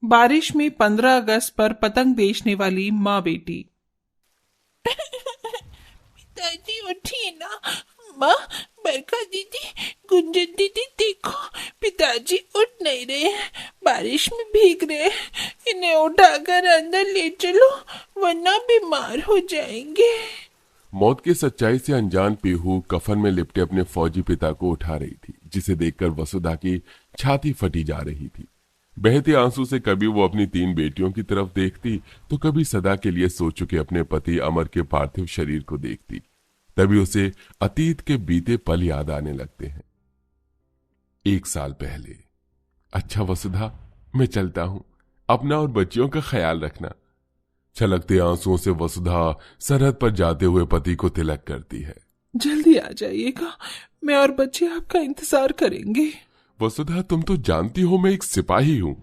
बारिश में 15 अगस्त पर पतंग बेचने वाली माँ बेटी। दादी उठिए ना। माँ, बरखा दीदी, गुंजन दीदी, देखो पिताजी उठ नहीं रहे हैं, बारिश में भीग रहे हैं। इन्हें उठाकर अंदर ले चलो वरना बीमार हो जाएंगे। मौत की सच्चाई से अनजान पीहू कफन में लिपटे अपने फौजी पिता को उठा रही थी, जिसे देखकर वसुधा की छाती फटी जा रही थी। बहते आंसू से कभी वो अपनी 3 बेटियों की तरफ देखती तो कभी सदा के लिए सो चुके अपने पति अमर के पार्थिव शरीर को देखती। तभी उसे अतीत के बीते पल याद आने लगते हैं। 1 साल पहले। अच्छा वसुधा, मैं चलता हूं, अपना और बच्चियों का ख्याल रखना। छलकते आंसुओं से वसुधा सरहद पर जाते हुए पति को तिलक करती है। जल्दी आ जाइएगा, मैं और बच्चे आपका इंतजार करेंगे। वसुधा, तुम तो जानती हो मैं एक सिपाही हूं।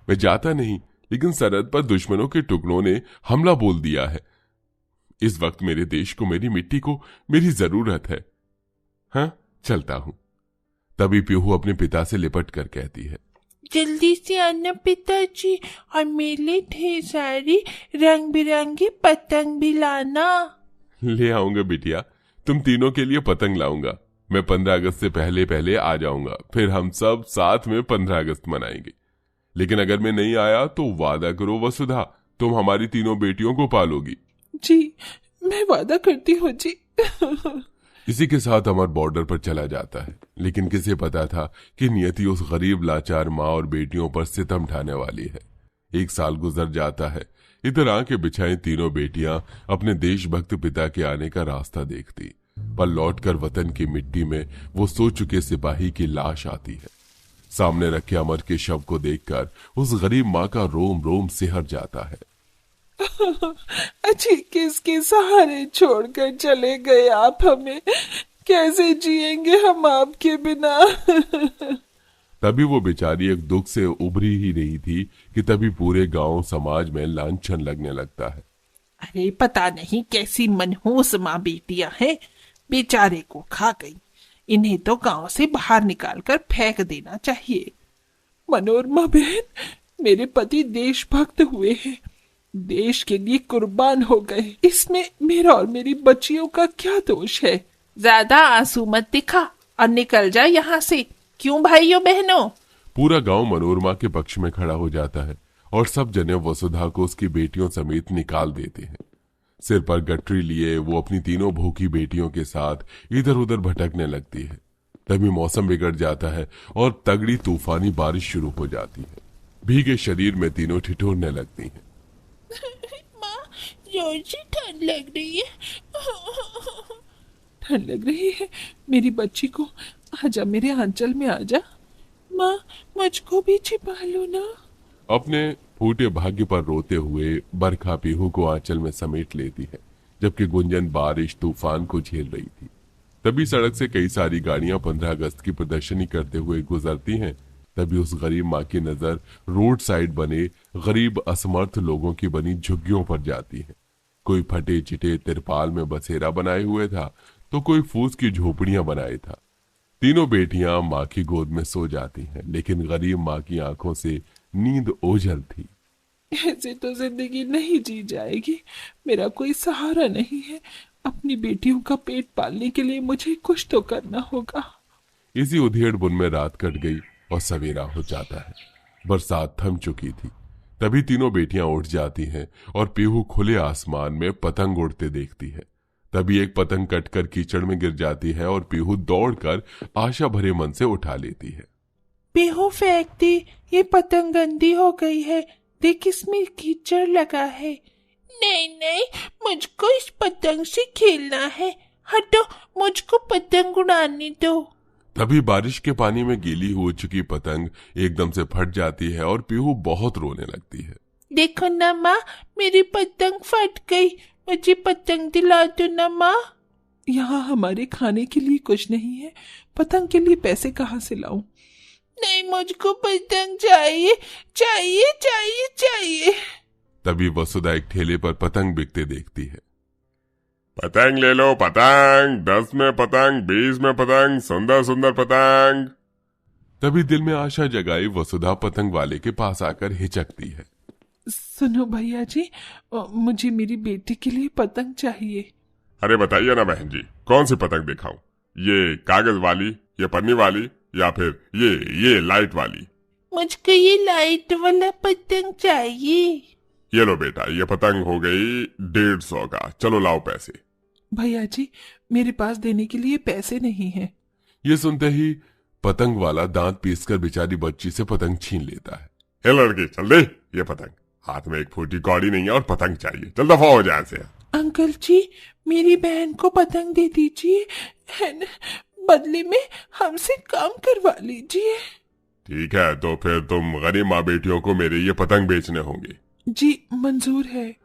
मैं जाता नहीं, लेकिन सरहद पर दुश्मनों के टुकड़ों ने हमला बोल दिया है। इस वक्त मेरे देश को, मेरी मिट्टी को मेरी जरूरत है। हाँ, चलता हूं। तभी पीहू अपने पिता से लिपट कर कहती है, जल्दी से आना पिताजी, और मेरे लिए ढेर सारी रंग बिरंगी पतंग भी लाना। ले आऊंगा बिटिया, तुम तीनों के लिए पतंग लाऊंगा। मैं 15 अगस्त से पहले पहले आ जाऊंगा, फिर हम सब साथ में 15 अगस्त मनाएंगे। लेकिन अगर मैं नहीं आया तो वादा करो वसुधा, तुम हमारी तीनों बेटियों को पालोगी। जी, मैं वादा करती हूँ जी। इसी के साथ अमर बॉर्डर पर चला जाता है, लेकिन किसे पता था कि नियति उस गरीब लाचार माँ और बेटियों पर सितम ढाने वाली है। 1 साल गुजर जाता है। इधर आंखें बिछाई तीनों बेटियां अपने देशभक्त पिता के आने का रास्ता देखती, पर लौटकर वतन की मिट्टी में वो सो चुके सिपाही की लाश आती है। सामने रखे अमर के शव को देखकर उस गरीब माँ का रोम रोम सिहर जाता है। अच्छी किसके सहारे छोड़कर चले गए आप हमें, कैसे जिएंगे हम आपके बिना। तभी वो बेचारी एक दुख से उभरी ही रही थी कि तभी पूरे गांव समाज में लांछन लगने लगता है। अरे पता नहीं कैसी मनहूस माँ बेटियां हैं, बेचारे को खा गई। इन्हें तो गांव से बाहर निकालकर फेंक देना चाहिए। मनोरमा बहन, मेरे पति देशभक्त हुए हैं, देश के लिए कुर्बान हो गए, इसमें मेरा और मेरी बच्चियों का क्या दोष है। ज्यादा आंसू मत दिखा और निकल जा यहाँ से। क्यों भाइयों बहनों? पूरा गांव मनोरमा के पक्ष में खड़ा हो जाता है और सब जने वसुधा को उसकी बेटियों समेत निकाल देते हैं। सिर पर गठरी लिए वो अपनी तीनों भूखी बेटियों के साथ इधर उधर भटकने लगती है। तभी मौसम बिगड़ जाता है और तगड़ी तूफानी बारिश शुरू हो जाती है। भीगे शरीर में तीनों ठिठुरने लगती हैं। माँ, जोर से ठंड लग रही है। ठंड लग रही है, मेरी बच्ची को आजा, मेरे आंचल में आजा। माँ, मुझको भी छिपा लो ना। अपने फूटे भाग्य पर रोते हुए बरखा पीहू को आंचल में समेट लेती है, जबकि गुंजन बारिश तूफान को झेल रही थी। तभी सड़क से कई सारी गाड़ियां 15 अगस्त की प्रदर्शनी करते हुए गुजरती हैं। तभी उस गरीब माँ की नजर रोड साइड बने गरीब असमर्थ लोगों की बनी झुग्गियों पर जाती है। कोई फटे चिटे तिरपाल में बसेरा बनाए हुए था तो कोई फूस की झोपड़ियां बनाए था। तीनों बेटियां माँ की गोद में सो जाती हैं, लेकिन गरीब माँ की आंखों से नींद ओझल थी। ऐसे तो जिंदगी नहीं जी जाएगी, मेरा कोई सहारा नहीं है। अपनी बेटियों का पेट पालने के लिए मुझे कुछ तो करना होगा। इसी उधेड़ बुन में रात कट गई और सवेरा हो जाता है। बरसात थम चुकी थी। तभी तीनों बेटियां उठ जाती हैं और पीहू खुले आसमान में पतंग उड़ते देखती है। तभी एक पतंग कटकर कीचड़ में गिर जाती है और पीहू दौड़कर आशा भरे मन से उठा लेती है। पीहू फेंक दी, ये पतंग गंदी हो गई है, देख इसमें कीचड़ लगा है। नहीं नहीं, मुझको इस पतंग से खेलना है, हटो, मुझको पतंग उड़ाने दो। तभी बारिश के पानी में गीली हो चुकी पतंग एकदम से फट जाती है और पीहू बहुत रोने लगती है। देखो ना माँ, मेरी पतंग फट गई, मुझे पतंग दिला दो ना माँ। यहाँ हमारे खाने के लिए कुछ नहीं है, पतंग के लिए पैसे कहाँ से लाऊं? नहीं, मुझको पतंग चाहिए चाहिए चाहिए चाहिए। तभी वसुधा एक ठेले पर पतंग बिकते देखती है। पतंग ले लो पतंग, 10 में पतंग, 20 में पतंग, सुंदर सुंदर पतंग। तभी दिल में आशा जगाई वसुधा पतंग वाले के पास आकर हिचकती है। सुनो भैया जी, मुझे मेरी बेटी के लिए पतंग चाहिए। अरे बताइए ना बहन जी, कौन सी पतंग दिखाऊं? ये कागज वाली, ये पन्नी वाली, या फिर ये लाइट वाली? मुझको ये लाइट वाला पतंग चाहिए। ये लो बेटा, ये पतंग हो गई 150 का, चलो लाओ पैसे। भैया जी, मेरे पास देने के लिए पैसे नहीं हैं। ये सुनते ही पतंग वाला दांत पीसकर बेचारी बच्ची से पतंग छीन लेता है। हे लड़की, चल दे ये पतंग, हाथ में एक फूटी कौड़ी नहीं है और पतंग चाहिए, चल दफा हो जाए से। अंकल जी, मेरी बहन को पतंग दे दीजिए, है न? बदले में हमसे काम करवा लीजिए। ठीक है, तो फिर तुम गरीब माँ बेटियों को मेरे ये पतंग बेचने होंगे। जी मंजूर है।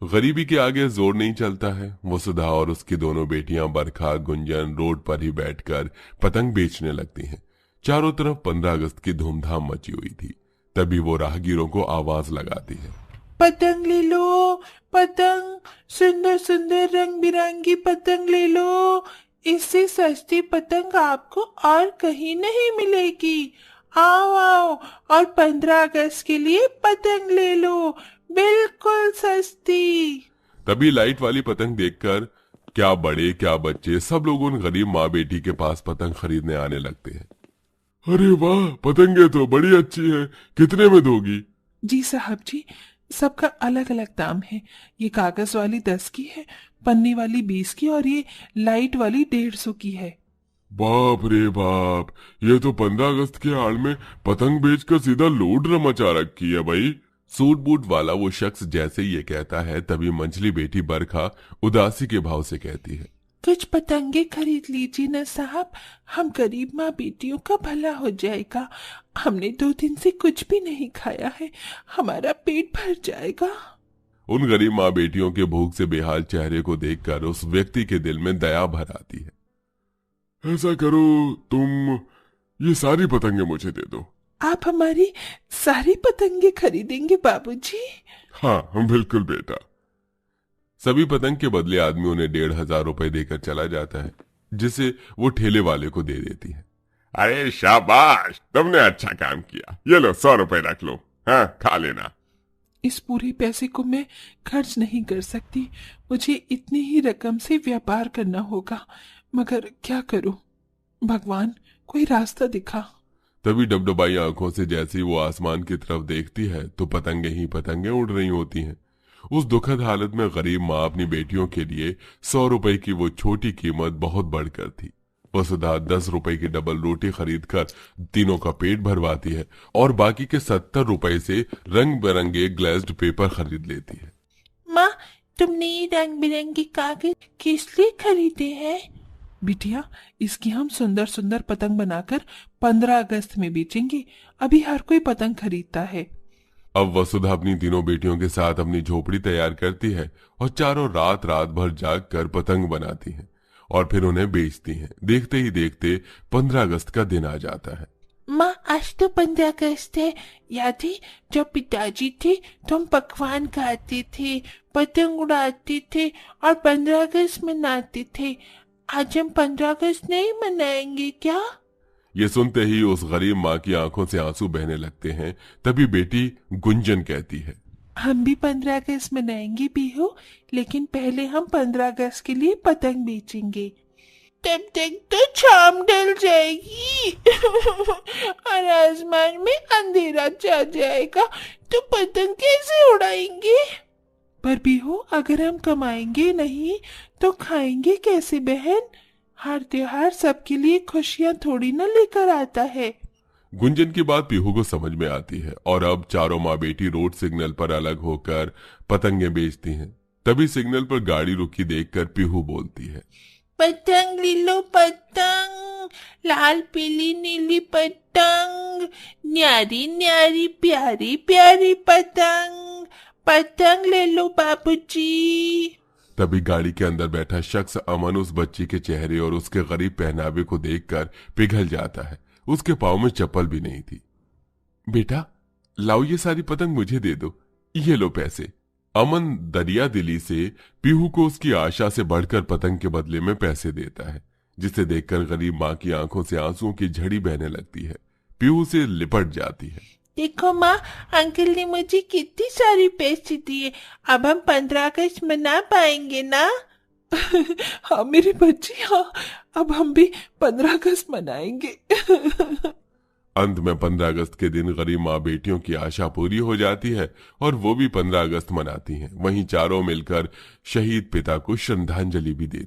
गरीबी के आगे जोर नहीं चलता है। वसुधा और उसकी दोनों बेटियां बरखा गुंजन रोड पर ही बैठकर पतंग बेचने लगती हैं। चारों तरफ 15 अगस्त की धूमधाम मची हुई थी। तभी वो राहगीरों को आवाज लगाती है, पतंग ले लो, पतंग, सुंदर सुंदर रंग बिरंगी पतंग ले लो। इससे सस्ती पतंग आपको और कहीं नहीं मिलेगी। आओ आओ और 15 अगस्त के लिए पतंग ले लो, बिल्कुल सस्ती। तभी लाइट वाली पतंग देखकर क्या बड़े क्या बच्चे सब लोग उन गरीब माँ बेटी के पास पतंग खरीदने आने लगते हैं। अरे वाह, पतंगे तो बड़ी अच्छी है, कितने में दोगी? जी साहब जी, सबका अलग अलग दाम है। ये कागज वाली 10 की है, पन्नी वाली 20 की और ये लाइट वाली 150 की है। बाप रे बाप, ये तो 15 अगस्त के आड़ में पतंग बेचकर सीधा लूट मचा रखी है भाई। सूट बूट वाला वो शख्स जैसे ये कहता है तभी मंझली बेटी बरखा उदासी के भाव से कहती है, कुछ पतंगे खरीद लीजिए न साहब, हम गरीब माँ बेटियों का भला हो जाएगा। हमने 2 दिन से कुछ भी नहीं खाया है, हमारा पेट भर जाएगा। उन गरीब माँ बेटियों के भूख से बेहाल चेहरे को देखकर उस व्यक्ति के दिल में दया भर आती है। ऐसा करो, तुम ये सारी पतंगे मुझे दे दो। आप हमारी सारी पतंगे खरीदेंगे बाबूजी? हाँ बिल्कुल बेटा। सभी पतंग के बदले आदमी उन्हें 1,500 रुपए देकर चला जाता है, जिसे वो ठेले वाले को दे देती है। अरे शाबाश, तुमने अच्छा काम किया, ये लो 100 रुपए रख लो, हाँ खा लेना। इस पूरे पैसे को मैं खर्च नहीं कर सकती, मुझे इतनी ही रकम से व्यापार करना होगा, मगर क्या करूं? भगवान, कोई रास्ता दिखा। तभी डबडबाई आंखों से जैसे ही वो आसमान की तरफ देखती है तो पतंगे ही पतंगे उड़ रही होती हैं। उस दुखद हालत में गरीब माँ अपनी बेटियों के लिए 100 रुपए की वो छोटी कीमत बहुत बढ़कर थी। वसुधा 10 रुपए की डबल रोटी खरीदकर तीनों का पेट भरवाती है और बाकी के 70 रुपए से रंग बिरंगे ग्लेज्ड पेपर खरीद लेती है। माँ, तुमने ये रंग बिरंगे कागज किस लिए खरीदे हैं? बिटिया, इसकी हम सुंदर सुंदर पतंग बनाकर 15 अगस्त में बेचेंगे। अभी हर कोई पतंग खरीदता है। अब वसुधा अपनी तीनों बेटियों के साथ अपनी झोपड़ी तैयार करती है और चारों रात रात भर जाग कर पतंग बनाती हैं और फिर उन्हें बेचती हैं। देखते ही देखते 15 अगस्त का दिन आ जाता है। माँ, आज तो 15 अगस्त है। याद है जब पिताजी थे तो हम पकवान खाते थे, पतंग उड़ाते थे और 15 अगस्त मनाते थे। आज हम 15 अगस्त नहीं मनाएंगे क्या? ये सुनते ही उस गरीब माँ की आंखों से आंसू बहने लगते हैं। तभी बेटी गुंजन कहती है, हम भी 15 अगस्त मनाएंगे बिहू, लेकिन पहले हम 15 अगस्त के लिए पतंग बेचेंगे। तब तक तो शाम ढल जाएगी और आसमान में अंधेरा छा जाएगा, तो पतंग कैसे उड़ाएंगे? पर बिहू, अगर हम कमाएंगे नहीं तो खाएंगे कैसे बहन? हर त्योहार सबके लिए खुशियां थोड़ी न लेकर आता है। गुंजन की बात पीहू को समझ में आती है और अब चारों माँ बेटी रोड सिग्नल पर अलग होकर पतंगे बेचती हैं। तभी सिग्नल पर गाड़ी रुकी देखकर पीहू बोलती है, पतंग ले लो पतंग, लाल पीली नीली पतंग, न्यारी न्यारी प्यारी प्यारी पतंग, पतंग ले लो बाबूजी। तभी गाड़ी के अंदर बैठा शख्स अमन उस बच्ची के चेहरे और उसके गरीब पहनावे को देखकर पिघल जाता है। उसके पाँव में चप्पल भी नहीं थी। बेटा लाओ, ये सारी पतंग मुझे दे दो, ये लो पैसे। अमन दरिया दिली से पीहू को उसकी आशा से बढ़कर पतंग के बदले में पैसे देता है, जिसे देखकर गरीब माँ की आंखों से आंसुओं की झड़ी बहने लगती है। पीहू से लिपट जाती है। देखो माँ, अंकल ने मुझे कितनी सारी पैसे दिए, अब हम 15 अगस्त मना पाएंगे ना? हाँ मेरी बच्ची, हाँ अब हम भी 15 अगस्त मनाएंगे। अंत में 15 अगस्त के दिन गरीब माँ बेटियों की आशा पूरी हो जाती है और वो भी 15 अगस्त मनाती हैं। वहीं चारों मिलकर शहीद पिता को श्रद्धांजलि भी देती